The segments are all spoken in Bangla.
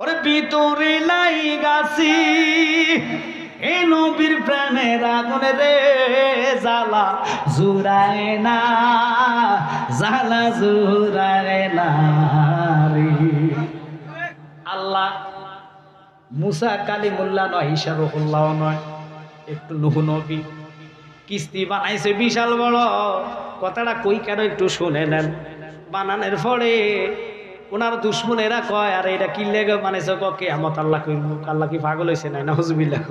ওরে ভিতরে লাইগাছি এ নবীর প্রেমের আগুন রে, জ্বালা জুড়ায় না, জ্বালা জুড়ায় না রে। আল্লাহ মুসা কালিমুল্লাহ নয়, ঈসা রুহুল্লাহ নয়, একটু নূহ নবী কিস্তি বানাইছে বিশাল বড়। কথাটা কই কেন একটু শুনে নেন। বানানোর পরে ওনার দুশ্মনেরা কয়, আর এটা কি লেগে বানাইছে? কিয়ামত আল্লাহ কইব। আল্লাহ কি পাগল হয়েছে? নাই নাউজুবিল্লাহ।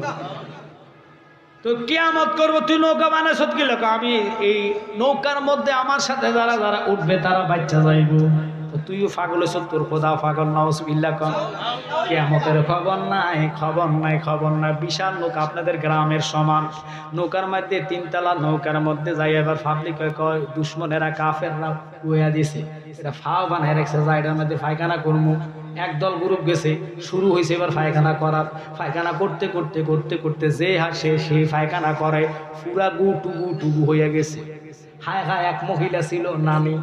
তো কিয়ামত করবো, তুই নৌকা বানাইছ কি লোক? আমি এই নৌকার মধ্যে আমার সাথে যারা যারা উঠবে তারা বাচ্চা যাইব। তুইও পাগল হয়েছ, তোর খোদাও পাগল। নাউজুবিল্লাহ। কন কিয়ামতের খবর নাই, খবর নাই, খবর নাই। বিশাল নৌকা আপনাদের গ্রামের সমান নৌকার মধ্যে, তিনতলা নৌকার মধ্যে যাই। এবার পাবলিক কয় দুশ্মনেরা কাফেররা কুয়া দিছে, এটা ফাও বানায় রাখছে, যা এটার মধ্যে পায়খানা করবো। একদল গ্রুপ গেছে, শুরু হয়েছে এবার পায়খানা করার। পায়খানা করতে করতে করতে করতে যে হাসে সে পায়খানা করে, পুরা টুবু টুবু হইয়া গেছে। হায় হায়, এক মহিলা ছিল নানি,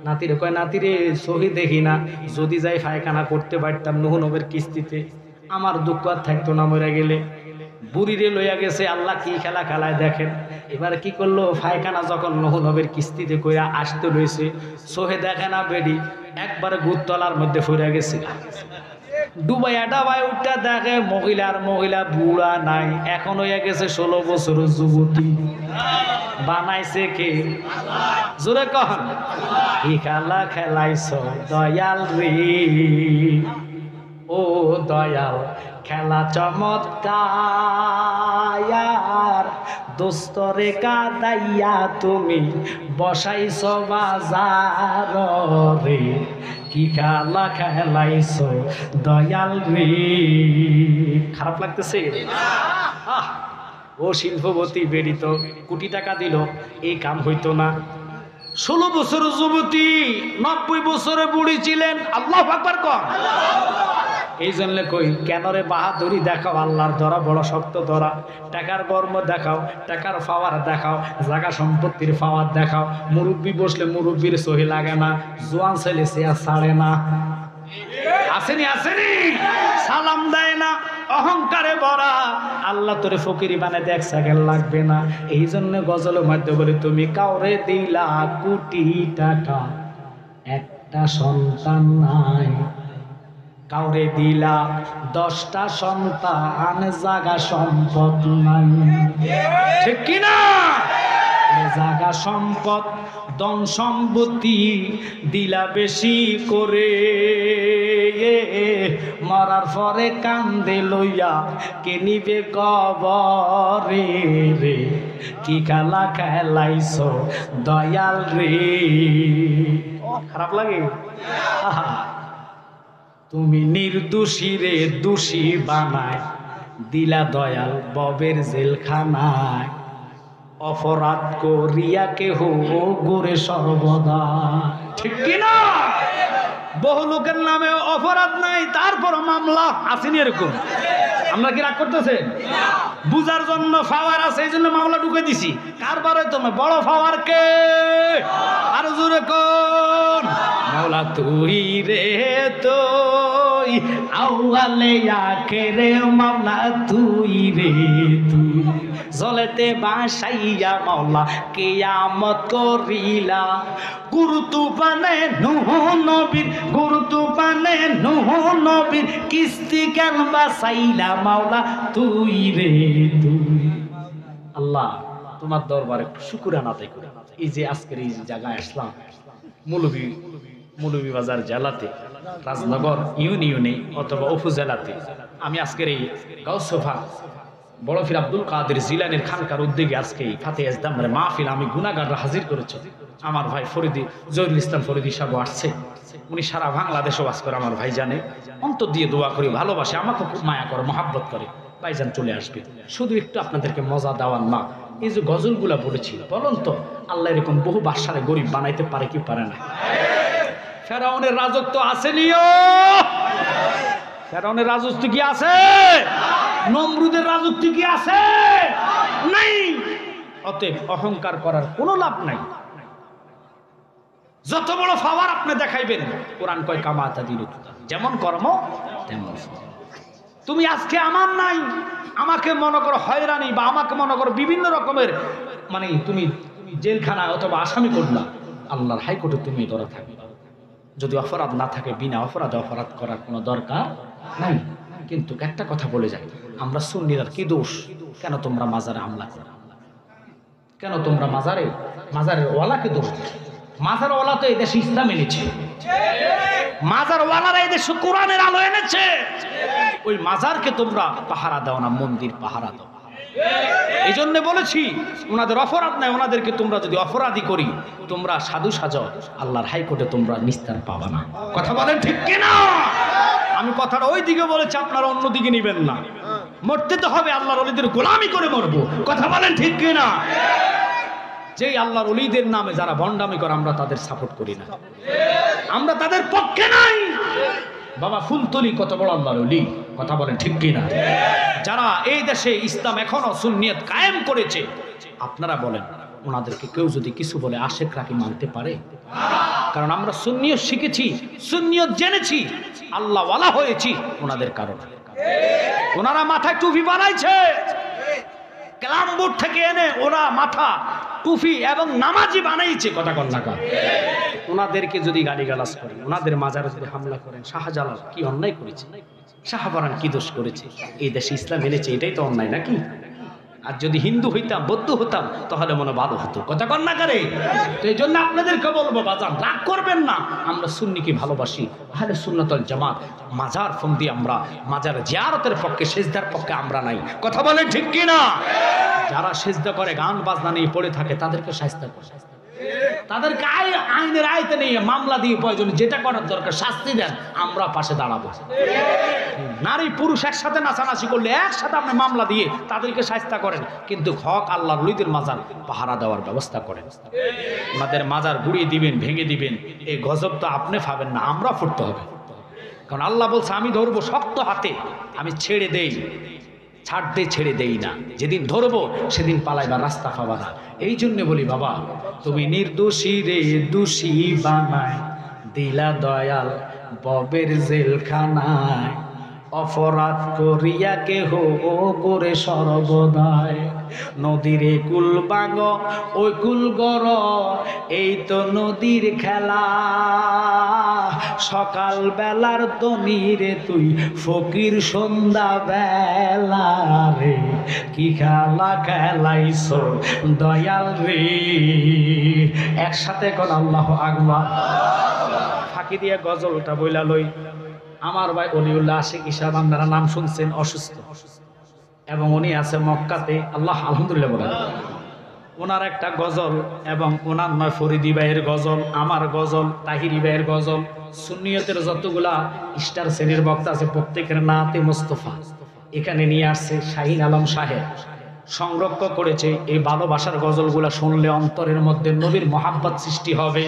নাতিরে কয়, নাতিরে সহি দেখি না, যদি যাই পায়খানা করতে পারতাম নূহ নবীর কিস্তিতে, আমার দুঃখ আর থাকতো না মরে গেলে। বুড়িরে লইয়া গেছে। আল্লাহ কি খেলা খেলায় দেখেন। এবার কি করলো, পায়খানা যখন নূহ নবীর কিস্তিতে কইরা আসতে লইছে, সোহে দেখে না বেডি একবারে গুতলার মধ্যে ফুরে গেছে। ডুবাইয়া ডাবাই উঠটা দেখে মহিলা বুড়া নাই, এখন হইয়া গেছে 16 বছর যুবতী। বানাইছে কে? জোরে কন। কি খেলা খেলাইছ দয়াল রে, ও দয়াল, খেলা চমৎকার। দোস্তরে কাদাইয়া তুমি বসাইছ বাজার রে, কি খেলা খেলাইছ দয়াল রে। খারাপ লাগতেছে? ও শিল্পবতী বেড়ি তো কোটি টাকা দিল, এই কাম হইতো না। 16 বছর যুবতী 90 বছরে বুড়ি ছিলেন। আল্লাহু আকবার কর। এই জন্য কই, কেন রে বাহাদুরি দেখাও, আল্লাহর ধরা বড় শক্ত ধরা। টাকার কর্ম দেখাও, টাকার পাওয়ার দেখাও, জায়গা সম্পত্তির পাওয়ার দেখাও। মুরব্বী বসলে মুরব্বীর সহি লাগে না, জোয়ান ছেলে সে আর ছাড়ে না। আসেনি আসেনি, সালাম দেয় না, অহংকারে ভরা। আল্লাহ তোরে ফকিরি বানাইতে এক সেকেন্ড লাগবে না। এই জন্য গজলের মধ্যে বলি, তুমি কাউরে দিলা কোটি টাকা, একটা সন্তান নাই। কাউরে দিলা 10টা সন্তান, জাগা সম্পদ নাই। ঠিক কিনা? জাগা সম্পদ ধন সম্পত্তি দিলা বেশি করে, মরার পরে কান্দে লইয়া কে নিবে কবরে রে, কি খেলা খেলাইছ দয়াল রে। খারাপ লাগে? তুমি নির্দোষী রে দোষী বানায় দিলা দয়াল ববের জেলখানায়। অপরাধ করিয়া কেহ গোরে সর্বদা। ঠিক কিনা? বহু লোকের নামে অপরাধ নাই, তারপর মামলা আসেনি। এরকম আমরা কি রাগ করতেছে? বুঝার জন্য পাওয়ার আছে, এই জন্য মামলা ঢুকে দিছি। কারবার তুমি বড় পাওয়ার কে? আর জোরে কোন? মাওলা তুই রে, তুই আউয়ালে আখেরে, মাওলা তুই রে তুই। জলেতে বাসাইয়া মাওলা কিয়ামত করিলা। গুরুতু পানে নূহ নবীর, গুরুতু পানে নূহ নবীর কিস্তি কেন বাসাইলা মাওলা তুই রে তুই। আল্লাহ তোমার দরবারে শুকরানা আদায় করি। এই যে আজকের এই জায়গায় আসলাম, মৌলভীবাজার জেলাতে, রাজনগর ইউনিয়নে অথবা উপজেলাতে, আমি আজকের এই গাউসফা বড় পীর আব্দুল কাদের জিলানীর খানকার উদ্যোগে আজকে এই ফাতে ইজদামের মাহফিল আমি গুনাহগাররা হাজির করেছি। আমার ভাই ফরিদি জহিরুল ইসলাম ফরিদি সাহেব আসছে। উনি সারা বাংলাদেশে বাস করে, আমার ভাই জানে, অন্তর দিয়ে দোয়া করি, ভালোবাসে, আমাকে খুব মায়া করে, মহাব্বত করে। ভাইজান চলে আসবে, শুধু একটু আপনাদেরকে মজা দেওয়ার না। এই যে গজলগুলা পড়েছি, বলুন তো আল্লাহ এরকম বহু বাদশারে গরিব বানাইতে পারে কি পারে না? ফেরাউনের রাজত্ব আসেনিও? ফেরাউনের রাজত্ব কি আছে? নমরুদের রাজত্ব কি আছে? নাই। অতএব অহংকার করার কোনো লাভ নাই। যত বড় পাওয়ার আপনি দেখাইবেন, কোরআন কয় কামাতা দিরু, যেমন কর্ম তেমন। তুমি আজকে আমার নাই, আমাকে মনে করো হয়রানি, বা আমাকে মনে করো বিভিন্ন রকমের, মানে তুমি জেলখানায় অথবা আসামি করলা, আল্লাহর হাইকোর্টে তুমি ধরা থাকবে। যদি অপরাধ না থাকে, বিনা অপরাধে অপরাধ করার কোনো দরকার নাই। কিন্তু একটা কথা বলে যাই, আমরা সুন্নিরা কি দোষ? কেন তোমরা মাজারে হামলা করো? কেন তোমরা মাজারের ওয়ালাকে দোষ দিচ্ছ? মাজার ওয়ালা তো এই দেশে ইসলাম এনেছে, মাজার ওয়ালারা এই দেশে কোরআনের আলো এনেছে। ওই মাজারকে তোমরা পাহারা দাও না, মন্দির পাহারা দাও। এই জন্য বলেছি, ওনাদের অপরাধ নাই, ওনাদেরকে তোমরা যদি অপরাধী করি, তোমরা সাধু সাজাও, আল্লাহর হাইকোর্টে তোমরা নিস্তার পাবা না। কথা বলেন ঠিক কিনা? আমি কথাটা ওই দিকে বলেছি, আপনারা অন্য দিকে নিবেন না। মরতে তো হবে, আল্লাহর ওলিদের গোলামি করে মরবো। কথা বলেন ঠিক কিনা? যেই আল্লাহর ওলিদের নামে যারা ভণ্ডামি করে, আমরা তাদের সাপোর্ট করি না, আমরা তাদের পক্ষে নাই। বাবা ফুলতলি কত বড় আল্লাহর ওলি, কথা বলেন ঠিক কিনা? যারা এই দেশে ইসলাম এখনো সুন্নিয়ত কায়েম করেছে, আপনারা বলেন ওনাদেরকে কেউ যদি কিছু বলে, আশেকরা কি মানতে পারে? কারণ আমরা সুন্নিয়ত শিখেছি, সুন্নিয়ত জেনেছি, আল্লাহ ওয়ালা হয়েছি ওনাদের কারণে। ওনারা মাথায় টুপি বানাইছে, ক্লামবোর্ড থেকে এনে ওরা মাথা টুপি এবং নামাজি বানাইছে। কথা কন না কা? ওনাদেরকে যদি গালিগালাজ করেন, ওনাদের মাজারে যদি হামলা করেন, শাহজালাল কি অন্যায় করেছে? শাহবারান কি দোষ করেছে? এই দেশে ইসলাম এনেছে, এটাই তো অন্যায় নাকি? আর যদি হিন্দু হইতাম, বৌদ্ধ হতাম, তাহলে মনে ভালো হতো। কথা কন না করে? তো এই জন্য আপনাদেরকে বলবো, বাজান রাগ করবেন না, আমরা সুন্নিকে ভালোবাসি, আহলে সুন্নাত ওয়াল জামাত। মাজার ফন্দি আমরা, মাজার জিয়ারতের পক্ষে, সেজদার পক্ষে আমরা নাই। কথা বলেন ঠিক কিনা? যারা সেজদা করে, গান বাজনা নিয়ে পড়ে থাকে, তাদেরকে শাস্তি করে, তাদেরকে আইনের আয়তে নিয়ে মামলা দিয়ে প্রয়োজন যেটা করার দরকার শাস্তি দেন, আমরা পাশে দাঁড়াবো। নারী পুরুষ একসাথে নাচানাচি করলে একসাথে আপনি মামলা দিয়ে তাদেরকে শাস্তি করেন, কিন্তু হক আল্লাহর ওলিদের মাজার পাহারা দেওয়ার ব্যবস্থা করেন। ওনাদের মাজার গুড়িয়ে দিবেন, ভেঙে দিবেন, এই গজব তো আপনি পাবেন না, আমরা ফুটতে হবে। কারণ আল্লাহ বলছে, আমি ধরবো শক্ত হাতে, আমি ছেড়ে দেই, ছাড়তে ছেড়ে দেই না। যেদিন ধরবো সেদিন পালাইবার রাস্তা পাবা না। এই জন্য বলি, বাবা তুমি নির্দোষী রে দোষী বানায় দিলা দয়াল ববের জেলখানায়, অপরাধ করিয়া কেহ করে সর্বদায়, নদীরে কুল বাঙ্গ ওই কুল গর, এই তো নদীর খেলা, সকাল বেলার দনিরে তুই ফকির, সন্ধ্যা বেলা রে কি খেলা খেলাইছ দয়াল রে। একসাথে কোন আল্লাহু আকবার। ফাঁকি দিয়ে গজলটা বইলা লই। আমার ভাই অলিউল্লাহ আশিক ঈশা বান্দারা নাম শুনছেন, অসুস্থ, এবং উনি আছে মক্কাতে। আল্লাহ আলহামদুলিল্লাহ বলেন। ওনার একটা গজল, এবং ওনার নয় ফরিদি ভাইয়ের গজল, আমার গজল, তাহিরি ভাইয়ের গজল, সুন্নিয়তের যতগুলা স্টার শ্রেণীর বক্তা আছে প্রত্যেকের নাতে মুস্তফা এখানে নিয়ে আসছে। শাহিন আলম সাহেব সংরক্ষণ করেছে। এই ভালোবাসার গজলগুলা শুনলে অন্তরের মধ্যে নবীর মহাব্বত সৃষ্টি হবে।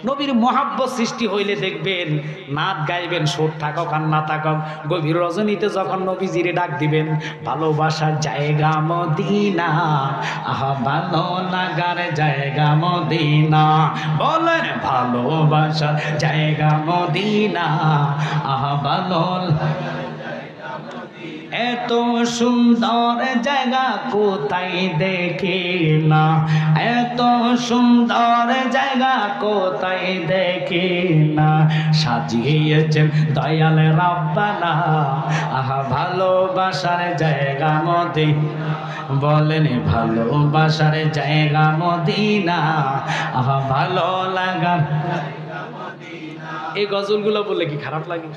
নবীর মহাব্বত সৃষ্টি হইলে দেখবেন নাত গাইবেন, সুর থাকক আর না থাকক, গভীর রজনীতে যখন নবীজিরে ডাক দিবেন, ভালোবাসার জায়গা মদিনা, আহা ভালো লাগার জায়গা মদিনা, বলেন ভালোবাসার জায়গা মদিনা, আহা ভালো। এত সুন্দর জায়গা কোথায় দেখি না, এত সুন্দর জায়গা কোথায় দেখি না, সাজিয়েছেন দয়াল রাব্বানা, আহা ভালোবাসার জায়গা মদিনা, বলেন ভালোবাসার জায়গা মদিনা, আহা ভালো লাগা। এই গজলগুলো বললে কি খারাপ লাগে?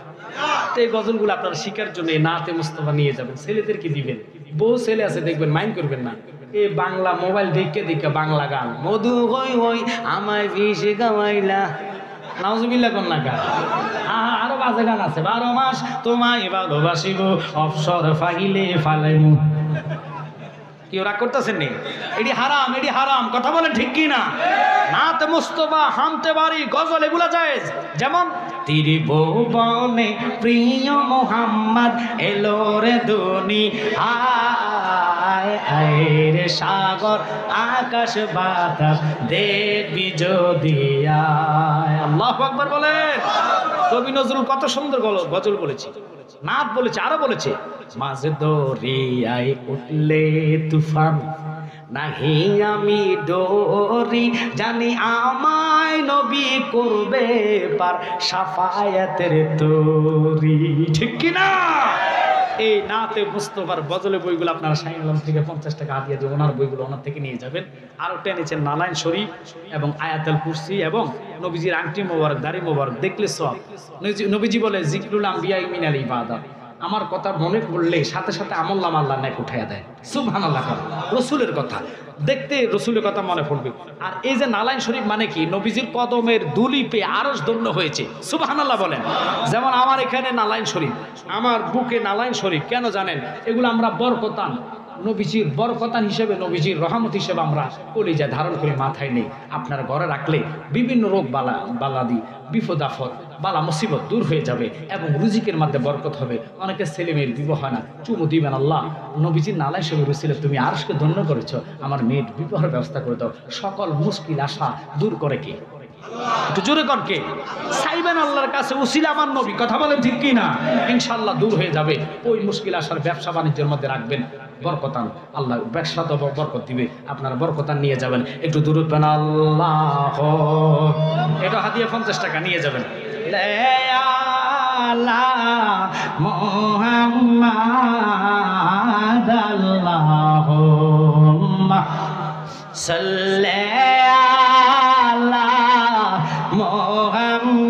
এই গজলগুলো আপনারা শিকার জন্য নাতে মুস্তফা নিয়ে যাবেন, ছেলেদেরকে দিবেন। বহু ছেলে আছে দেখবেন, মাইন্ড করবেন না, এই বাংলা মোবাইল দেখে দেখে বাংলা গান, মধু হই হই আমায় বিষে গাওয়াইলা, নাউজুবিল্লাহ কোন না গান, আরো বাজে গান আছে, 12 মাস তোমায় ভালোবাসিব, অবসর পাইলে ফালাইমু। কি ওরা করতেছেন নি? এটি হারাম, এটি হারাম। কথা বলেন ঠিক কি না? নাত মুস্তফা, হামতে বাড়ি, গজল এগুলা জায়েজ। যেমন ত্রিভুবনে প্রিয় মোহাম্মদ এলো রে দুনিয়ায়, আয় আয় রে সাগর আকাশ বাতাস দেখবি যদি আয়। আল্লাহু আকবার বলেন। কবি নজরুল কত সুন্দর গজল বলেছে, নাত বলেছে, আরো বলেছে, মাঝে দরিয়ায় উঠলে তুফান নাহি আমি ডরি, জানি আমায় নবী করবে পার সাফায়াতের তরি। ঠিক কিনা? এই নাতে মুস্তফার গজলের বইগুলো আপনারা শাহীন আলম থেকে 50 টাকা হাদিয়া দিয়ে ওনার বইগুলো ওনার থেকে নিয়ে যাবেন। আরো টেনেছেন নালাইন শরীফ এবং আয়াতুল কুরসি এবং নবীজির আংটি মোবারক, দাড়ি মোবারক দেখলে সব। নবীজি বলে জিকরুল আম্বিয়া মিনাল ইবাদত, আমার কথা মনে পড়লে সাথে সাথে আমল নামা আল্লাহ নেক উঠাইয়া দেয়। সুবহানাল্লাহ। রসুলের কথা দেখতে রসুলের কথা মনে পড়বে। আর এই যে নালাইন শরীফ মানে কি? নবীজির কদমের দুলি পেয়ে আরশ ধন্য হয়েছে। সুবহানাল্লাহ বলেন। যেমন আমার এখানে নালাইন শরীফ, আমার বুকে নালাইন শরীফ, কেন জানেন? এগুলো আমরা বরকতান, নবীজির বরকতান হিসেবে, নবীজির রহমত হিসেবে আমরা কলিজায় ধারণ করে মাথায় নেই। আপনার ঘরে রাখলে বিভিন্ন রোগ বালাদি, বিপদ আপদ, বালা মুসিবত দূর হয়ে যাবে এবং রুজিকের মধ্যে বরকত হবে। অনেকে ছেলে মেয়ের বিবাহ হয় না, চুমু দিবেন, আল্লাহ নবীজির নালাই শরীফ রসিলে তুমি আরশকে ধন্য করেছো, আমার মেয়ের বিবাহের ব্যবস্থা করে দাও। সকল মুশকিল আশা দূর করে কে? একটু জোরে কর কে? চাইবেন আল্লাহর কাছে, উসিলা আমার নবী। কথা বলেন ঠিক কি না? ইনশাআল্লাহ দূর হয়ে যাবে। ওই মুশকিল আশার ব্যবসা বাণিজ্যের মধ্যে রাখবেন, বরকতান, আল্লাহ ব্যবসা তো বরকত দিবে, আপনারা বরকতান নিয়ে যাবেন। একটু দূরত পেন আল্লাহ, এটা হাদিয়া 50 টাকা নিয়ে যাবেন। মুহাম্মাদ আল্লাহুম্মা সাল্লি আলা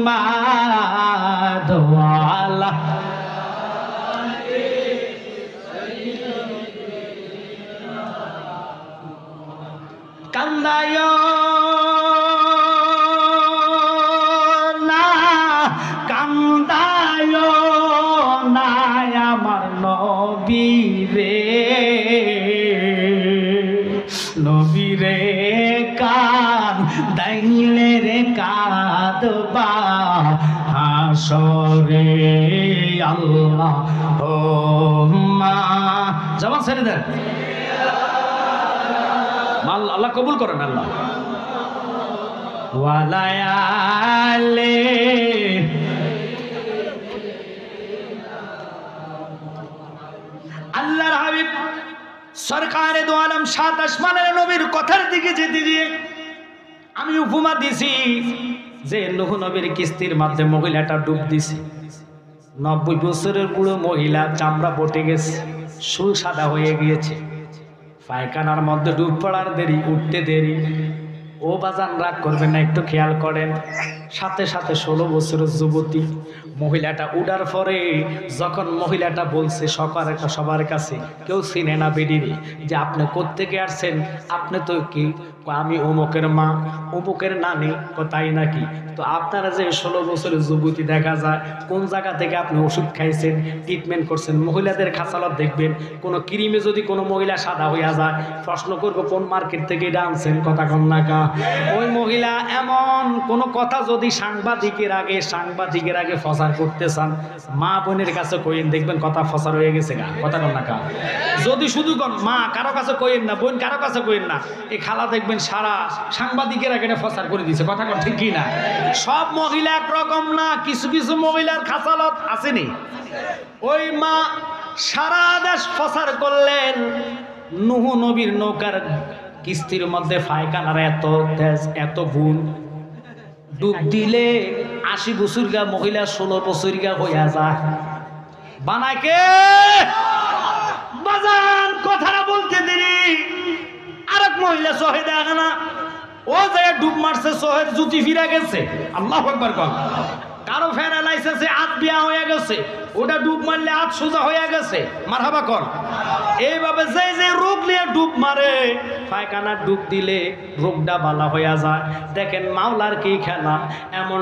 মুহাম্মাদ ওয়া আলা কান্দায় না, কান্দায় না আমার নবীরে, নবীরে কান দাইলে রে কাঁদবা হাসরে আল্লাহ জবান ছেড়ে দেন। আল্লাহ কবুল করেন। আল্লাহ ওয়ালায়ালে আল্লাহর হাবিব সরকারে দো আলম সাত আসমানের নবীর কথার দিকে যেতে দিয়ে আমি উপমা দিছি যে নূহ নবীর কিস্তির মাধ্যমে মহিলাটা ডুব দিছে। 90 বছরের বুড়ো মহিলা, চামড়া বটে গেছে, চুল সাদা হয়ে গিয়েছে, পায়খানার মধ্যে ডুব পড়ার দেরি, উঠতে দেরি। ও বাজান রাগ করবেন না, একটু খেয়াল করেন। সাথে সাথে 16 বছরের যুবতী মহিলাটা উঠার পরে যখন মহিলাটা বলছে সবার কাছে, কেউ চিনে না বেডিরে, যে আপনি কোত্থেকে আসছেন? আপনি তো কি? আমি অমুকের মা, অমুকের নানি। তাই নাকি? তো আপনারা যে 16 বছরের যুবতী দেখা যায়, কোন জায়গা থেকে আপনি ওষুধ খাইছেন, ট্রিটমেন্ট করছেন? মহিলাদের খাঁচালত দেখবেন কোনো ক্রিমে যদি কোনো মহিলা সাদা হইয়া যায়, প্রশ্ন করবো কোন মার্কেট থেকে এটা আনছেন? কথা কন না কা? ওই মহিলা এমন কোনো কথা যদি সাংবাদিকের আগে ফসার করতে চান, মা বোনের কাছে কইেন, দেখবেন কথা ফসার হয়ে গেছে গা। কথা কন না কা? যদি শুধু কন মা, কারো কাছে কইেন না, বোন কারো কাছে কইেন না, এই খালা দেখবেন সারা সাংবাদিকের আগে ফসার করে দিছে। কথা কন ঠিক কি না? সব মহিলা একরকম না, কিছু কিছু মহিলার খাসালত আসেনি। ওই মা সারা দেশ ফসার করলেন। নূহ নবীর নৌকার কিস্তির মধ্যে পায়খানার এত তেজ, এত গুণ, ডুব দিলে 80 বছর গা মহিলা 16 বছর গা হইয়া যায়। বানায় কে? বাজান কথাটা বলতে দেরি, আরেক মহিলা সহে দেখা না, ও যায় ডুব মারছে, সহের জুতি ফিরা গেছে। আল্লাহু আকবার কর। কারো প্যারালাইসিসে হাত বিয়া হয়ে গেছে, ওটা ডুব মারলে হাত সোজা হয়ে গেছে। মারহাবা কর। এইভাবে যে রোগ নিয়ে ডুব মারে, পায়খানা ডুব দিলে রোগটা ভালো হইয়া যায়। দেখেন মাওলার কি খেলা, এমন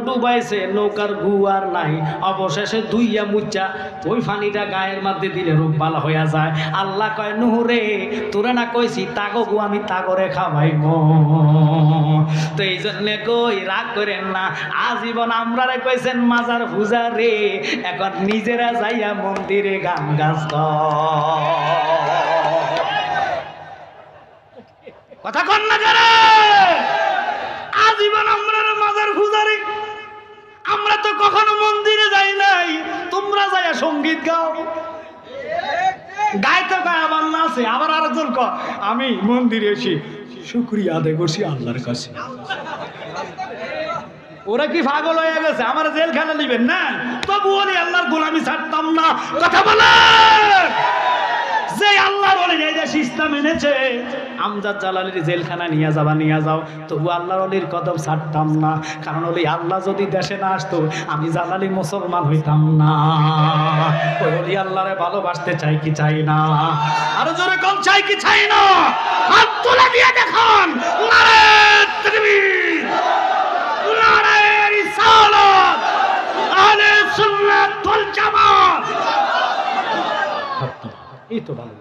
ডুবাইছে নৌকার গুয়ার নাই, অবশেষে দুইয়া মুচ্চা ওই পানিটা গায়ের মধ্যে দিলে রোগ ভালো হইয়া যায়। আল্লাহ কয় নূহ রে, তোরে না কইছি তাগো গু আমি তাগরে খাওয়াইব। তো এই জন্য কই রাগ করেন না, আজীবন আমরা রে কইছেন মাজার পূজা রে, এখন নিজেরা যাইয়া মন্দিরে গান গাছ। কথা কন না করে আজীবন আমরা মাজার পূজারি। আমরা তো কখনো মন্দিরে যাই নাই, তোমরা যাইয়া সঙ্গীত গাও। গাইতে গায় আমার না আছে, আবার আরেকজন ক আমি মন্দিরে এসে শুকরিয়া আদায় করছি আল্লাহর কাছে। ওরা কি পাগল হয়ে গেছে? আমার জেলখানা নিবেন না? তবু ওরে আল্লাহর গোলামি ছাড়তাম না। কথা বলে যে আল্লাহর ওলি এই দেশ ইসলাম এনেছে, আমজাদ জালালির জেলখানা নিয়ে যাও, তবু আল্লাহর ওলির কদম ছাড়তাম না। কারণ ওলি আল্লাহ যদি দেশে না আসতো, আমি জালালি মুসলমান হইতাম না। ওই ওলি আল্লাহরে ভালোবাসতে চাই কি চাই না? আরো জোরে কম চাই কি চাই না? হাত তুলে দিয়ে দেখান নারে তাকবীর, নারে রিসালাত, আহলে সুন্নাত ওয়াল জামাত। এই তো ভালো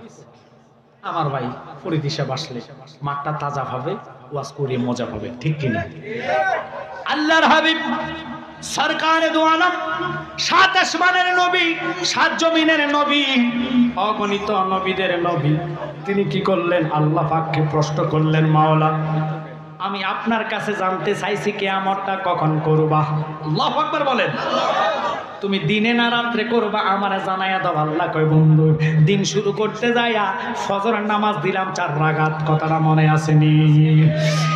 আমার ভাই ফরিদিশা বাসলে মাঠটা তাজা হবে, ওয়াজ করে মজা পাবে, ঠিক কিনা? আল্লাহর হাবিব সরকারে দু আলম, সাত আসমানের নবী, সাত জমিনের নবী, অগণিত নবীদের নবী, তিনি কি করলেন? আল্লাহ পাককে প্রশ্ন করলেন, মাওলা আমি আপনার কাছে জানতে চাইছি কিয়ামতটা কখন করবা? আল্লাহু আকবার বলেন। তুমি দিনে না রাত্রে করবা, আমারে জানাইয়া দাও। আল্লাহ কয়, বন্ধু দিন শুরু করতে যাইয়া ফজরের নামাজ দিলাম 4 রাকাত। কথাটা মনে আসেনি?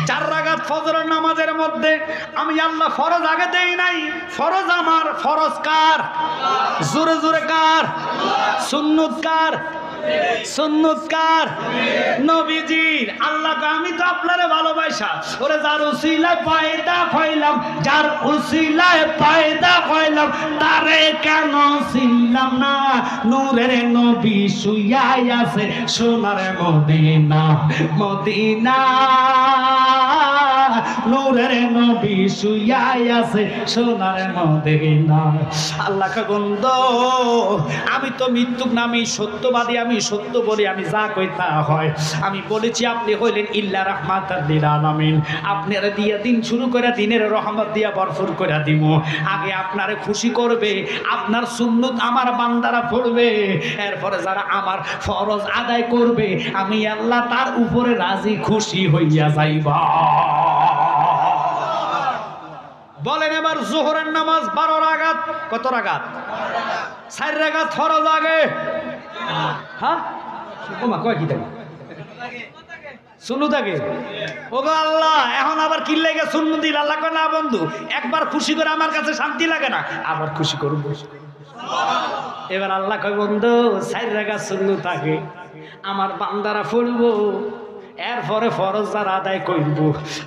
4 রাকাত ফজরের নামাজের মধ্যে আমি আল্লাহ ফরজ আগে দেই নাই। ফরজ আমার, ফরজ কার? জোরে জোরে কার? সুন্নত কার? সুন্নত কার? নবীজির। আল্লাহ আমি তো আপনারে ভালোবাসা, ওরে যার উসিলায় পয়দা হইলাম, যার উসিলায় পয়দা হইলাম, তারে কেন চিনলাম না? নূরের নবী শুইয়াই আছে সোনার মদিনা, মদিনা। নূরের নবী শুইয়াই আছে সোনার মদিনা। আল্লাহ কে বন্ধ, আমি তো মৃত্যুক নামে সত্যবাদী, আমি সত্য বলি, আমি যা কই তা হয়। আমি বলেছি আপনি হইলেন ইল্লা রাহমাতাল লিল আলামিন। আপনারা দিয়া দিন শুরু করে দিনের রহমত দিয়া ভরপুর করে দিব। আগে আপনারে খুশি করবে, আপনার সুন্নত আমার বান্দারা পড়বে, এরপরে যারা আমার ফরজ আদায় করবে, আমি আল্লাহ তার উপরে রাজি খুশি হইয়া যাইবা। বলেন এবার যোহরের নামাজ 12 রাকাত। কত রাকাত? 4 রাকাত ফরজ আগে। হ্যাঁ ওমা কয় কি থাকে? সুন্নত আগে। ওগো আল্লাহ, এখন আবার কি লাগে সুন্নত দিল? আল্লাহ কয় না বন্ধু, একবার খুশি করে আমার কাছে শান্তি লাগে না, আবার খুশি করব। এবার আল্লাহ কয়, বন্ধু 4 রাকাত সুন্নত আগে আমার বান্দারা পড়বো, এরপরে ফরজ যারা আদায় করব,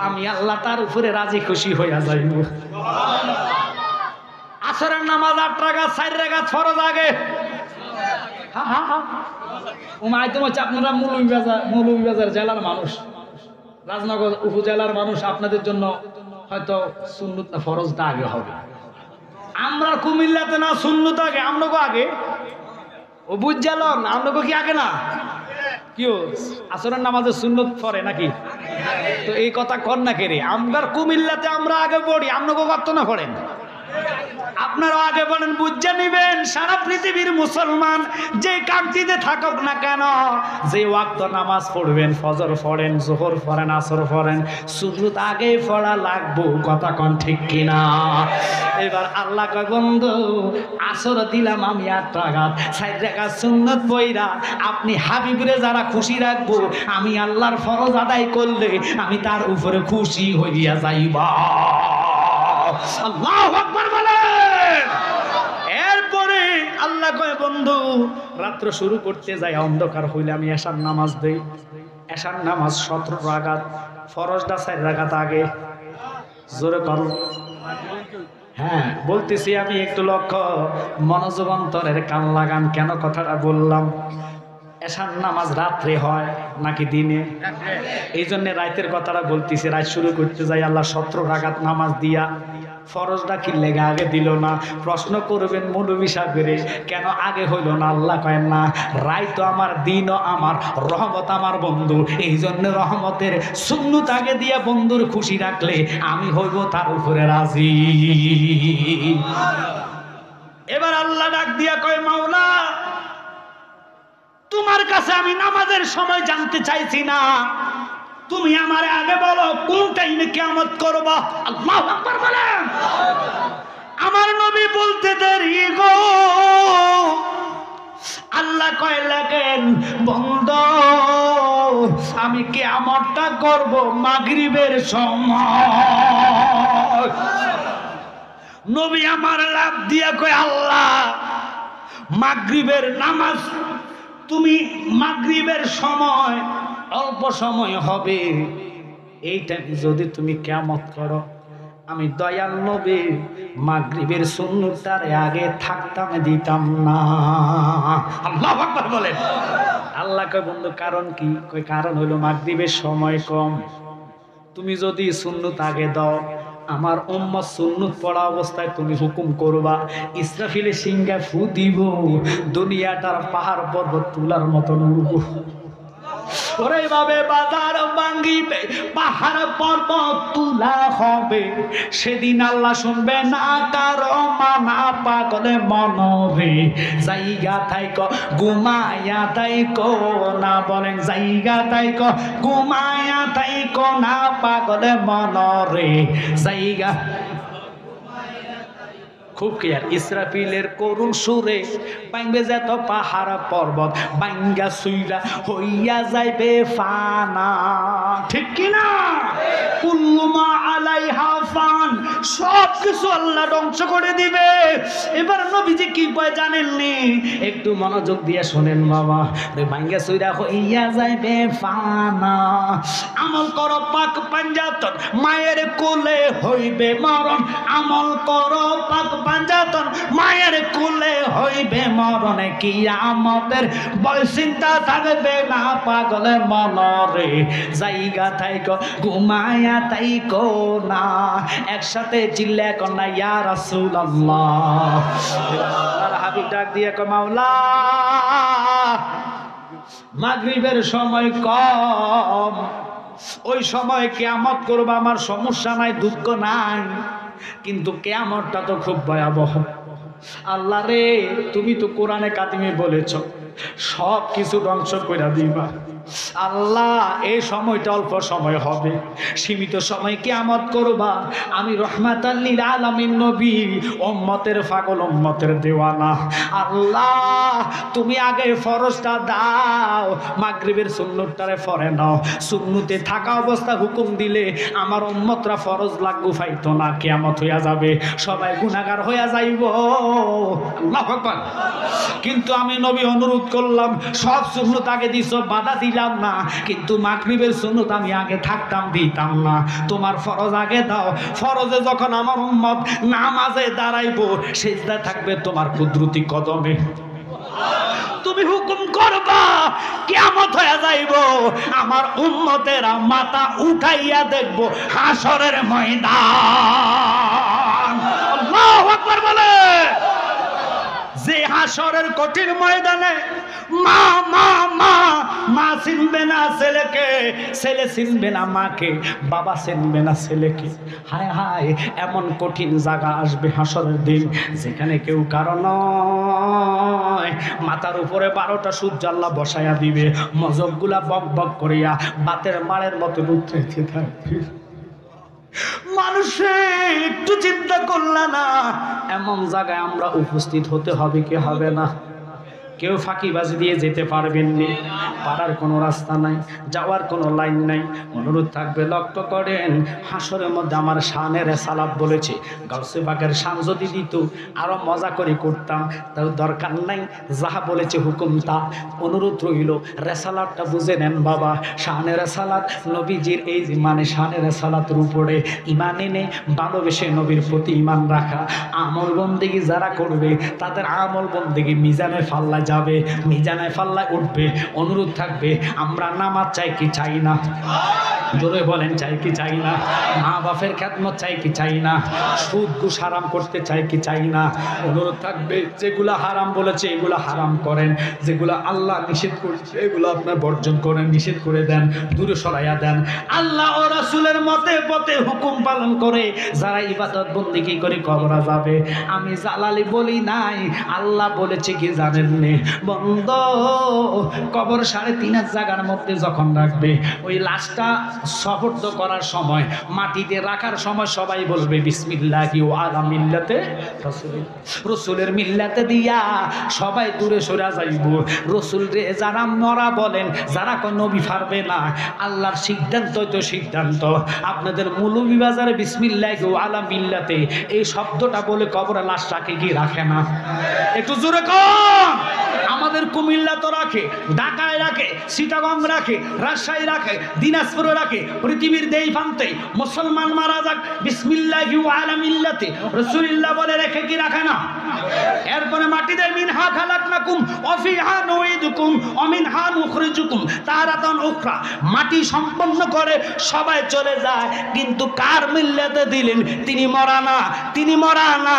আমি আল্লাহ তার উপরে রাজি খুশি হইয়া যাইব। আসরের নামাজ 8 রাকাত, 4 রাকাত ফরজ আগে। হ্যাঁ হ্যাঁ হ্যাঁ আপনারা মৌলভীবাজার জেলার মানুষ, রাজনগর উপজেলার মানুষ, আপনাদের জন্য হয়তো সুন্নত না ফরজটা আগে হবে। আমরা কুমিল্লাতে না সুন্নত আগে, আমনগো আগে। ও বুঝলাম না, আমনগো কি আগে না? কিও আসরের নামাজে সুন্নত পড়ে নাকি? তো এই কথা কর না কে রে? আমরার কুমিল্লাতে আমরা আগে পড়ি, আমনগো কত না পড়েন? আপনারা আগে বলেন, বুঝে নিবেন। সারা পৃথিবীর মুসলমান যে কান্ট্রিতে থাকুক না কেন, যে ওয়াক্ত নামাজ পড়বেন, ফজর পড়েন, যোহর পড়েন, আসর পড়েন, সুন্নত আগে পড়া লাগবো। কথা কোন ঠিক কিনা? এবার আল্লাহ কয়, বন্ধু আসর দিলাম আমি 8 রাকাত, 4 রাকাত সুন্নত পড়া আপনি হাবিবরে যারা খুশি রাখবো, আমি আল্লাহর ফরজ আদায় করলে আমি তার উপরে খুশি হইয়া যাইবা। আল্লাহু আকবার বলেন। এরপরে আল্লাহ কয়, বন্ধু রাত্র শুরু করতে যাই অন্ধকার হইলে আমি এশার নামাজ দেই। এশার নামাজ 17 রাকাত, ফরজটা 4 রাকাত আগে। জোরে করো। হ্যাঁ বলতেছি আমি, একটু লক্ষ্য মনোযোগ অন্তরের কান লাগান। কেন কথাটা বললাম? এশার নামাজ রাত্রে হয় নাকি দিনে? এই জন্য রাতের কথাটা বলতেছি। রাত শুরু করতে যাই আল্লাহ 17 রাকাত নামাজ দিয়া ফরজটা কি লেগে আগে দিল না? প্রশ্ন করবেন মৌলভী সাহেবের, কেন আগে হইল না? আল্লাহ কয় না, রায় তো আমার, দিনও আমার, রহমত আমার বন্ধু, এই জন্য রহমতের সুন্নত আগে দিয়া বন্ধুর খুশি রাখলে আমি হইব তার উপরে রাজি। এবার আল্লাহ ডাক দিয়া কয়, মাওলা তোমার কাছে আমি নামাজের সময় জানতে চাইছি না, তুমি আমারে আগে বলো কোন টাইমে কিয়ামত করবা। আল্লাহু আকবার বলেন। আমার নবী বলতে দেরি গো, আল্লাহ কয় লাগেন বন্ধু আমি কিয়ামতটা করব মাগরিবের সময়। নবী আমার লাভ দিয়া কয় আল্লাহ মাগরিবের নামাজ তুমি মাগরিবের সময় অল্প সময় হবে, এইটা যদি তুমি কিয়ামত করো আমি দয়াল নবী মাগরিবের সুন্নতটার আগে থাকতাম দিতাম না। আল্লাহু আকবার বলেন। আল্লাহ কয় বন্ধু কারণ কি? কয় কারণ হলো মাগরিবের সময় কম, তুমি যদি সুন্নত আগে দাও আমার উম্মত সুন্নত পড়া অবস্থায় তুমি হুকুম করবা, ইসরাফিলের সিংহা ফু দিব, দুনিয়াটার পাহাড় পর্বত তুলার মতো উড়বো। ওরে ভাবে বাজার ভাঙ্গিবে পাহাড় পর্বত তুলা হবে, সেদিন আল্লাহ শুনবে না কারো মানা পাগলে মনরে। জায়গা থাইক ঘুমায়া থাইক না, বলেন জায়গা থাইক ঘুমায়া থাইক না পাগলে মনরে। জায়গা খুব ক্লিয়ার। ইসরাফিলের করুণ সুরে বাইঙ্গে যেত পাহাড় পর্বত, বাইঙ্গা সুইরা হইয়া যাইবে ফানা, ঠিক কিনা? কুল্লুমা আলাইহা ফান, সব কিছু আল্লাহ ধ্বংস করে দিবে। এবার নবীজি কি কয় জানেননি? একটু মনোযোগ দিয়ে শোনেন বাবা। বাইঙ্গা সুইরা হইয়া যাইবে ফানা, আমল করো পাক পাঞ্জাতন মায়ের কোলে হইবে মরণ, আমল করো পাক পাঞ্জাতন মায়ের কোলে হইবে মরণে, কিয়ামতের ভয় চিন্তা থাকবে না পাগলে মনরে। জায়গা থাইক ঘুমায়া থাইক না, একসাথে চিল্লা কন্যা ইয়া রাসূলুল্লাহ। আল্লাহর হাবিব ডাক দিয়ে কয় মাওলা মাগরিবের সময় কম, ওই সময় কিয়ামত করবো আমার সমস্যা নাই, দুঃখ নাই, কিন্তু কিয়ামতটা তো খুব ভয়াবহ। আল্লাহ রে তুমি তো কোরআনে কাদিমে বলেছ সব কিছু ধ্বংস করে দিবা। আল্লাহ এই সময়টা অল্প সময় হবে, সীমিত সময় কিয়ামত করবা। আমি রহমাতাল লিল আলামিন নবী, উম্মতের পাগল উম্মতের দেওয়ানা। আল্লাহ তুমি আগে ফরজটা দাও, মাগরিবের সুন্নতটারে পড়ে নাও। সুন্নতে থাকা অবস্থা হুকুম দিলে আমার উম্মতরা ফরজ লাগু পাইতো না, কিয়ামত হইয়া যাবে, সবাই গুনাহগার হইয়া যাইব। আল্লাহু আকবার। কিন্তু আমি নবী অনুরোধ করলাম সব সুন্নত আগে দিছো, বাধা দিলাম না, কিন্তু মাগরিবের সুন্নত আমি আগে থাকতাম দিতাম না। তোমার ফরজ আগে দাও, ফরজে যখন আমার উম্মত নামাজে দাঁড়াইবো সিজদা থাকবে তোমার কুদরতি কদমে, তুমি হুকুম করবা কিয়ামত হয়ে যাইব, আমার উম্মতেরা মাথা উঠাইয়া দেখবো হাসরের ময়দান। আল্লাহু আকবার বলে। যে হাসরের কঠিন ময়দানে মা মা মা মা চিনবে না ছেলেকে, ছেলে চিনবে না মাকে, বাবা চিনবে না ছেলেকে। হায় হায় এমন কঠিন জায়গা আসবে হাসরের দিন যেখানে কেউ কারণ নয়, মাথার উপরে 12টা সূর্য আল্লাহ বসায়া দিবে, মজবগুলা বক বক করিয়া বাতের মারের মতো উঠতে থাকবে। মানুষে একটু চিন্তা করলা না এমন জায়গায় আমরা উপস্থিত হতে হবে কি হবে না? কেউ ফাঁকিবাজি দিয়ে যেতে পারবেন না, পারার কোনো রাস্তা নাই, যাওয়ার কোনো লাইন নাই। অনুরোধ থাকবে লক্ষ্য করেন হাসরের মধ্যে আমার শানের সালাত বলেছে, গাউসে বাগের শান যদি দিত আরো মজা করে করতাম, তাও দরকার নাই, যাহা বলেছে হুকুম তা। অনুরোধ রইল রেসালাতটা বুঝে নেন বাবা। শানের সালাত নবীজির এই মানে শানের সালাতের উপরে ইমান এনে ভালোবেসে নবীর প্রতি ইমান রাখা, আমল বন্দেগী যারা করবে তাদের আমল বন্দেগী মিজানে ফাল্লা যাবে, মিজানে ফাল্লায় উঠবে। অনুরোধ থাকবে আমরা নামাজ চাই কি চাই না? জোরে বলেন চাই কি চাই না? মা বাপের খেদমত চাই কি চাই না? সুদ ঘুষ হারাম করতে চাই কি চাই না? অনুরোধ থাকবে যেগুলা হারাম বলেছে এগুলা হারাম করেন, যেগুলা আল্লাহ নিষেধ করেছে এগুলো আপনার বর্জন করেন, নিষেধ করে দেন, দূরে সরাইয়া দেন। আল্লাহ ও রাসূলের মতে পথে হুকুম পালন করে যারা ইবাদত বন্দেগী করে কবরে যাবে। আমি জালালি বলি নাই, আল্লাহ বলেছে কি জানেন নে বন্ধ, কবর 3.5 জায়গার মধ্যে যখন রাখবে ওই লাশটা সুপুর্দ করার সময়, মাটিতে রাখার সময় সবাই বলবে বিসমিল্লাহি ওয়া আলা মিল্লাতে রাসূলের মিল্লাতে দিয়া সবাই দূরে সরে যাইব। রাসূল রে যারা মরা বলেন, যারা কোন নবী পারবে না, আল্লাহর সিদ্ধান্তই তো সিদ্ধান্ত। আপনাদের মৌলভী বাজারে বিসমিল্লাহি ওয়া আলা মিল্লাতে এই শব্দটা বলে কবরে লাশ রাখে কি রাখে না? একটু জোরে কম। আমাদের কুমিল্লা তো রাখে, ঢাকায় রাখে, চিটাগং রাখে, রাজশাহী রাখে, দিনাজপুরে রাখে। পৃথিবীর দেই প্রান্তে মুসলমান মারা যাক বিসমিল্লাহি ওয়া আলা মিল্লাতি রাসূলুল্লাহ বলে রেখে কি রাখে না? এরপরে মাটিতে মিনহা খালাকনাকুম ওয়া ফিহা নুঈদুকুম ওয়া মিনহা নুখরিজুকুম তারাতান উখরা। মাটি সম্পন্ন করে সবাই চলে যায়, কিন্তু কার মিল্লাতে দিলেন? তিনি মরা না, তিনি মরা না,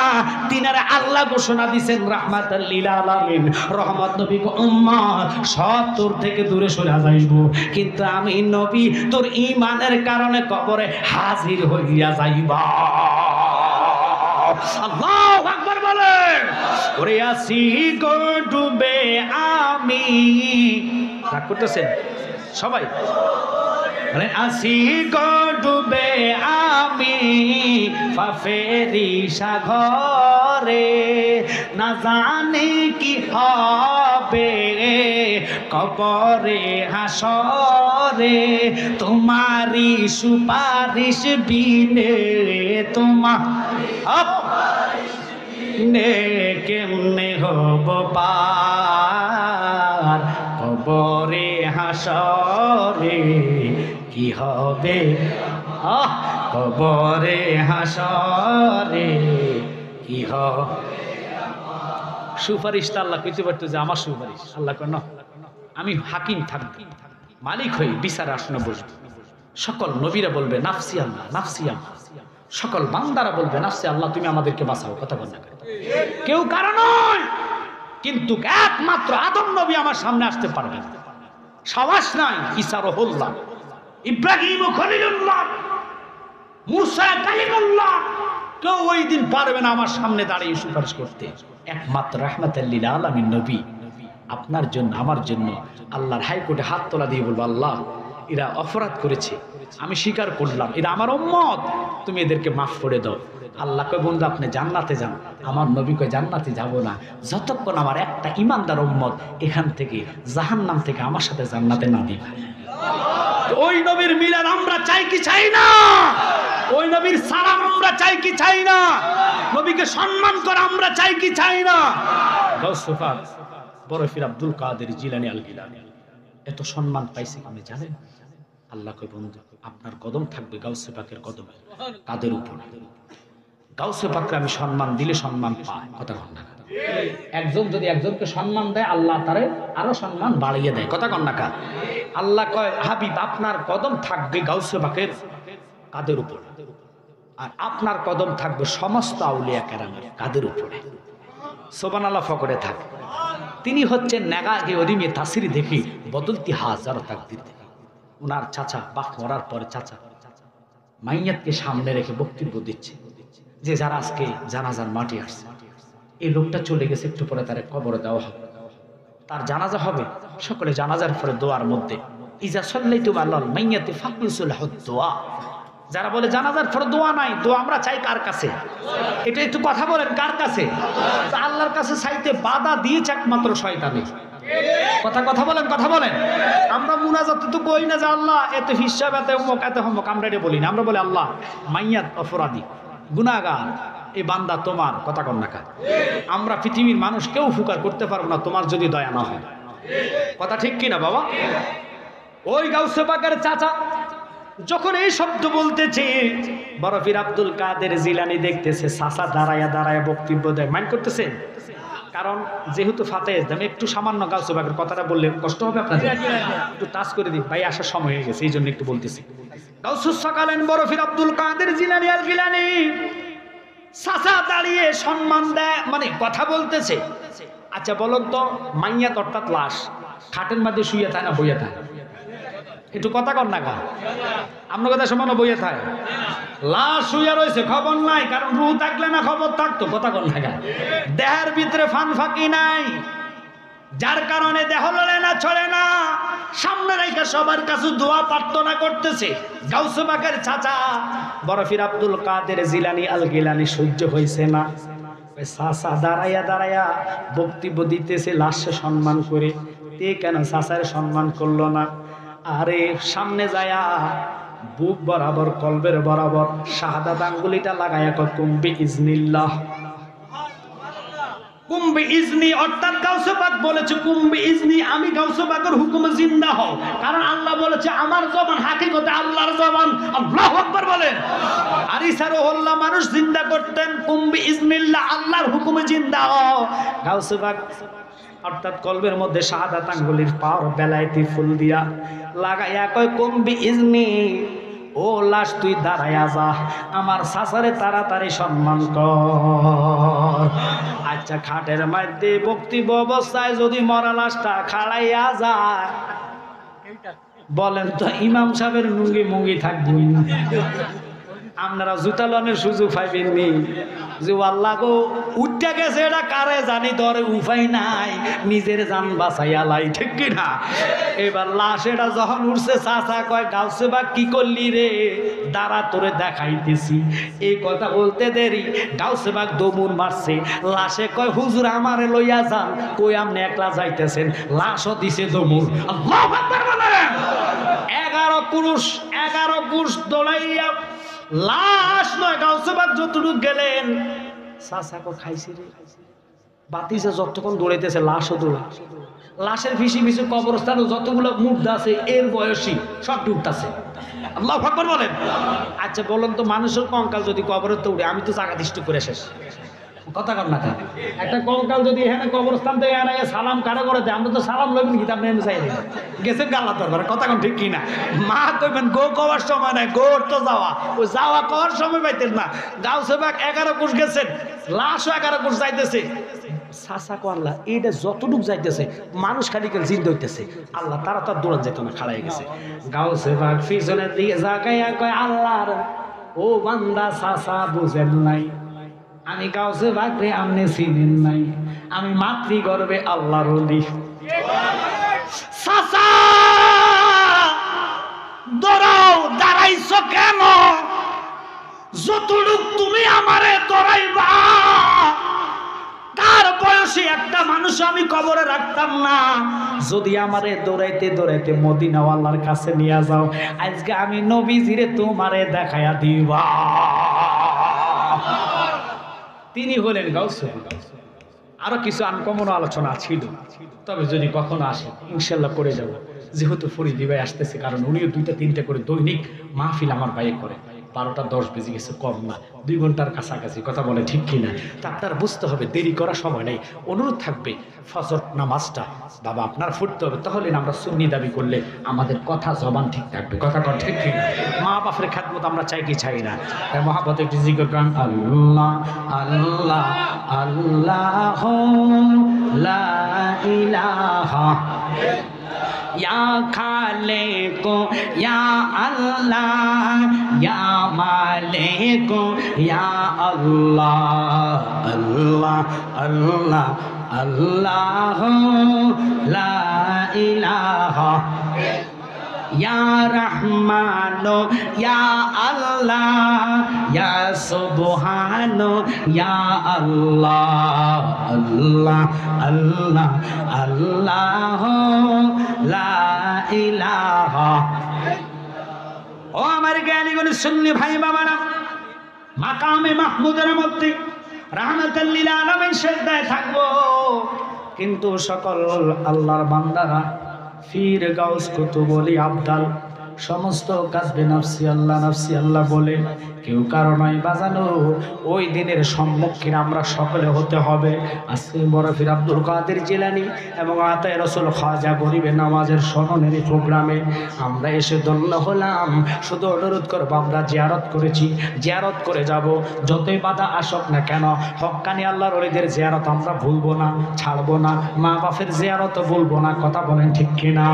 তিনারে আল্লাহ ঘোষণা দিয়েছেন রাহমাতাল লিল আলামিন। রহমত নবী গো উম্মত সব তোর থেকে দূরে সরে যাইব, কিন্তু আমি নবী তোর ঈমানের কারণে কবরে হাজির হইয়া যাইবা। আল্লাহু আকবার বলেন। ওরে আসি গো ডুবে আমি, রাগ করতেছেন সবাই? মানে আসি গো ডুবে আমি ফাফেরি সাগরে, না জানি কি হবে কবরে হাসরে, তোমারি সুপারিশ বিনে তোমার নে কেমনে হব পার কবরে হাসরে কি হবে? কবরে হাসরে কি হবে? সুপারিশটা আল্লাহ কইতে পারতো যে আমার সুপারিশ। আল্লাহ কেন? আমি হাকিম থাকব, মালিক হই, বিচার আসনে বসব। সকল নবীরা বলবে নাফসি আল্লাহ, নাফসি আল্লাহ। সকল বান্দারা বলবে নাফসি আল্লাহ, তুমি আমাদেরকে বাঁচাও। কথা বল না, কেউ কারণ নয়। কিন্তু একমাত্র আদম নবী আমার সামনে আসতে পারবে না, সাহস নাই। ঈসা রুহুল্লাহ, ইব্রাহিম খলিলুল্লাহ, মুসা কালিমুল্লাহ, কেউ ওই দিন পারবে না আমার সামনে দাঁড়িয়ে সুপারিশ করতে। একমাত্র রাহমাতাল লিল আলামিন নবী আপনার জন্য, আমার জন্য আল্লাহর হাইকোর্টে হাত তোলা দিয়ে বলবো, আল্লাহ এরা অপরাধ করেছে, আমি স্বীকার করলাম, এরা আমার উম্মত, তুমি এদেরকে মাফ করে দাও। আল্লাহ কয় বন্ধু আপনি জান্নাতে যান। আমার নবী কয় জান্নাতে যাব না যতক্ষণ আমার একটা ইমানদার উম্মত এখান থেকে জাহান্নাম থেকে আমার সাথে জান্নাতে না দিবে। ওই নবীর মিলাদ আমরা চাই কি চাই না? ওই নবীর সালাম আমরা চাই কি চাই না? নবীকে সম্মান করা আমরা চাই কি চাই না? গাউসে পাক বরফির আব্দুল কাদের জিলানী আল গিলানী এত সম্মান পাইছে আপনি জানেন? আল্লাহ কয় বন্ধু আপনার কদম থাকবে গাউসে পাকের কদমে, কাদের উপরে। গাউসে পাককে আমি সম্মান দিলে সম্মান পায়। কথা কন না? একজন যদি একজনকে সম্মান দেয় আল্লাহ তারে আরো সম্মান বাড়িয়ে দেয়। কথা কন না? আল্লাহ কয় হাবিব আপনার কদম থাকবে গাউসে পাকের কাদের উপরে, আর আপনার কদম থাকবে সমস্ত আউলিয়া কেরামের কাদের উপরে। সুবহানাল্লাহ ফকরে থাক। তিনি হচ্ছেন নেগাগে অরিমে তাসির দেখি বদলতি হাজার তাকদির দেখি। উনার চাচা বাপ মরার পরে চাচা মাইয়াতকে সামনে রেখে বক্তব্য দিচ্ছে যে যারা আজকে জানাজার মাটি আসছে, এই লোকটা চলে গেছে, একটু পরে তার কবরে দেওয়া হবে, তার জানাজা হবে। সকলে জানাজার পরে দোয়ার মধ্যে ইজা সাল্লাইতুম আলাল মাইয়াতি ফাকলুসুল দোয়া। যারা বলে জানাজার পরে দোয়া নাই, দোয়া আমরা চাই কার কাছে? এটা একটু কথা বলেন, কার কাছে? আল্লাহর কাছে চাইতে বাধা দিয়েছে একমাত্র শয়তানে। কথা বলেন, কথা বলেন। আমরা মুনাজাত তো কই না যে আল্লাহ এত হিসাব এত অমুক এত হমক, আমরা এটা বলি না। আমরা বলি আল্লাহ মাইয়াত অপরাধী গুনাহগার, এই বান্দা তোমার। কথা কন না? আমরা পৃথিবীর মানুষ কেউ উপকার করতে পারবো না তোমার যদি দয়া না হয়। কথা ঠিক কিনা বাবা? ওই গাউসে পাকের চাচা যখন এই শব্দ বলতেছে, বরফির আব্দুল কাদের জিলানী দেখতেছে চাচা দাঁড়ায়া দাঁড়ায়া বক্তব্য দেয়। মাইন্ড করতেছেন? কারণ যেহেতু ফাতে আমি একটু সামান্য গাউসে পাকের কথাটা বললে কষ্ট হবে আপনাদের, একটু টাচ করে দিই ভাই, আসার সময় হয়ে গেছে এই জন্য একটু বলতেছি। গাউসুস সাকালেন বরফির আব্দুল কাদের জিলানী আল গিলানী চাচা দাঁড়িয়ে সম্মান দেয়, মানে কথা বলতেছে। আচ্ছা বলুন তো, মাইয়াত অর্থাৎ লাশ খাটের মধ্যে শুয়ে থাকে না বইয়ে থাকে? একটু কথা কর না গা, আপনার কথা সমানো বইয়ে থাকে? লাশ শুয়ে রয়েছে, খবর নাই, কারণ রুহ থাকলে না খবর থাকতো। কথা কর না গা, দেহের ভিতরে ফান ফাঁকি নাই, যার কারণে দেহ লড়ে না, ছড়ে না। সামনে রেখে সবার কাছে দোয়া প্রার্থনা করতেছে। গাউসে পাকের চাচা বরফির আব্দুল কাদের জিলানী আল গিলানী সহ্য হয়েছে না, চাচা দাঁড়াইয়া দাঁড়াইয়া বক্তব্য দিতেছে লাশে সম্মান করে। তে কেন চাচার সম্মান করলো না? আরে সামনে যায়া বুক বরাবর কলবের বরাবর শাহাদাত আঙ্গুলিটা লাগায়া কয় কুম্বি ইজনিল্লাহ, কুম্বি ইজনি, অর্থাৎ গাউসে পাক বলেছে কুম্বি ইজনি, আমি গাউসে পাকের হুকুমে জিন্দা হও। কারণ আল্লাহ বলেছে আমার জবান হাকিকতে আল্লাহর জবান। আল্লাহু আকবার বলেন। আর ইসারুল্লাহ মানুষ জিন্দা করতেন, কুম্বি ইজনিল্লাহ, আল্লাহর হুকুমে জিন্দা হও। গাউসে পাক অর্থাৎ কলবের মধ্যে শাহাদাত আঙ্গুলির পাওয়ার বেলায়েতি ফুল দিয়া লাগাইয়া কয় কুম্বি ইজনি, ও লাশ তুই দাঁড়াইয়া যা, আমার চাচারে তাড়াতাড়ি সম্মান কর। আচ্ছা খাটের মধ্যে বক্তব্য অবস্থায় যদি মরা লাশটা খাড়াইয়া যায়, বলেন তো ইমাম সাহেবের নুঙ্গি মুঙ্গি থাকবো? আপনারা জুতালনের সুযোগ পাইবেননি যে আল্লাহ গো উঠতে গেছে, এটা কারে জানি, ধরে উপায় নাই, নিজের জান বাঁচাইয়া লাই, ঠিক কিনা? এবার লাশ এটা যখন উঠছে, চাচা কয় গাউসে পাক কি করলি রে? দাঁড়া তোরে দেখাইতেছি। এই কথা বলতে দেরি গাউসে পাক দমুর মারছে। লাশে কয় হুজুর আমারে লইয়া যান। কই আপনি একলা যাইতেছেন? লাশও দিছে দমুর। আল্লাহু আকবার বলেন। 11 পুরুষ দৌড়াইয়া লাশ নয় গাউসে পাক যতটুক গেলেন, চাচাকে খাইছে রে বাতিছে, যতক্ষণ দৌড়াইতেছে লাশও দৌড়া। লাশের ফিসি ফিসি কবরস্থানে যতগুলো মুর্দা আছে এর বয়সী সব ডুবতেছে। আল্লাহু আকবার বলেন। আচ্ছা বলুন তো, মানুষের কঙ্কাল যদি কবরে দৌড়ে, আমি তো জায়গা দৃষ্টি করে শেষ কথা কর না। একটা কঙ্কাল যদি এখানে কবরস্থান থেকে এনে সালাম কারা করে দেয়, আমরা তো সালাম লইবেন কিতাব নেমে চাই গেছেন গাল্লা দরবার, কথা কন ঠিক কিনা? মা কইবেন গো কওয়ার সময় নাই, গোর তো যাওয়া, ওই যাওয়া কওয়ার সময় পাইতেন না। গাউসে পাক 11 কোষ গেছেন, লাশও 11 কোষ যাইতেছে। চাচা কো আল্লাহ, এইটা যতটুক যাইতেছে মানুষ খালি কেন জিন্দা হইতেছে, আল্লাহ তারা তো দৌড়ান যেত না, খাড়াই গেছে। গাউসে পাক পিছনের দিকে জাগাইয়া কয় আল্লাহর ও বান্দা, চাচা বুঝেন নাই, আমি গাউসে পাক রে আমনে চিনেন নাই, আমি মাতৃগর্ভে আল্লাহর ওলি। চাচা দৌড়াও, দাঁড়াইছো কেন? যতটুক তুমি আমারে দৌড়াইবা, তার বয়সে একটা মানুষ আমি কবরে রাখতাম না। যদি আমারে দৌড়াইতে দৌড়াইতে মদিনাওয়ালার কাছে নিয়ে যাও, আজকে আমি নবীজিরে তোমারে দেখাইয়া দিবা। তিনি হলেন গাউসে পাক। আরো কিছু আনকমন আলোচনা ছিল, তবে যদি কখনো আসে ইনশাল্লাহ করে যাব। যেহেতু ফরিদি ভাই আসতেছে, কারণ উনিও 2টা-3টা করে দৈনিক মাহফিল আমার বাইরে করে। 12টা 10 বেজে গেছে, কম না, 2 ঘন্টার কাছাকাছি, কথা বলে ঠিক কিনা? তা আপনার বুঝতে হবে দেরি করার সময় নেই। অনুরোধ থাকবে ফজর নামাজটা বাবা আপনার পড়তে হবে, তাহলে আমরা সুন্নি দাবি করলে আমাদের কথা জবান ঠিক থাকবে, কথা কর ঠিক কিনা? মা বাপের খেদমত আমরা চাই কি চাই না? তাই মহাব্বতে একটি জিকির করেন, আল্লাহ আল্লাহ আল্লাহ লা ইলাহা या खालिको या अल्लाह या मालिको या अल्लाह अल्लाह अल्लाह अल्लाह ला इलाहा या रहमानो या अल्लाह या सुबहानो या अल्लाह अल्लाह अल्लाह अल्लाह ला इलाहा। ও আমার জ্ঞানীগুলি সুন্নি ভাই বাবারা, মাকামে মাহমুদের মধ্যে রাহমাতুল লিল আলামিন সেজদায় থাকবো, কিন্তু সকল আল্লাহর বান্দারা ফির গাউস কুতুব ওলি আবদাল সমস্ত কাজবে নাফসি আল্লাহ বলে কেউ কারো নয় বাজানো। ওই দিনের সম্মুখীন আমরা সকলে হতে হবে। আজকে বরফির আব্দুল কাদের জিলানী এবং আতায়ে রসুল খাজা গরিবে নামাজের স্মরণের প্রোগ্রামে আমরা এসে ধন্য হলাম। শুধু অনুরোধ করবো, আমরা জিয়ারত করেছি, জিয়ারত করে যাব, যতই বাধা আসুক না কেন। হক্কানি আল্লাহর ওলিদের জিয়ারত আমরা ভুলবো না, ছাড়বো না। মা বাপের জিয়ারত ভুলবো না, কথা বলেন ঠিক কিনা?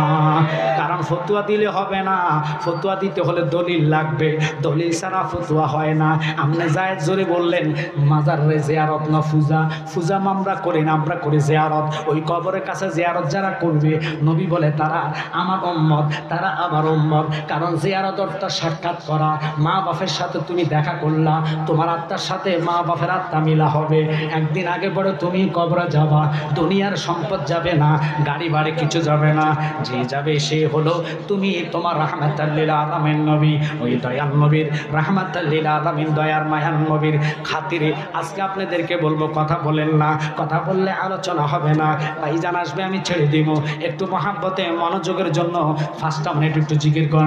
কারণ ফতুয়া দিলে হবে না, ফতোয়া দিতে হলে দলিল লাগবে, দলিল ছাড়া ফতোয়া হয় না। আপনি জায়েজ জোরে বললেন মাজারে জিয়ারত না পূজা, পূজা আমরা করি না, আমরা করি জিয়ারত। ওই কবরের কাছে জিয়ারত যারা করবে নবী বলে তারা আমার উম্মত, তারা আমার উম্মত। কারণ জিয়ারত অর্থ সাক্ষাৎ করা। মা বাপের সাথে তুমি দেখা করলা, তোমার আত্মার সাথে মা বাপের আত্মা মিলা হবে। একদিন আগে পরে তুমি কবরে যাবা, দুনিয়ার সম্পদ যাবে না, গাড়ি বাড়ি কিছু যাবে না, যে যাবে সে হলো তুমি, তোমার রাহমাতাল লিল আলামিন নবী। ওই দয়াল নবীর রাহমাতাল লিল আলামিন দয়ার মায়ার নবীর খাতিরে আজকে আপনাদেরকে বলবো, কথা বলেন না, কথা বললে আলোচনা হবে না। ভাইজান আসবে আমি ছেড়ে দিব, একটু মহাব্বতে মনোযোগের জন্য 5টা মিনিট একটু জিকির করেন।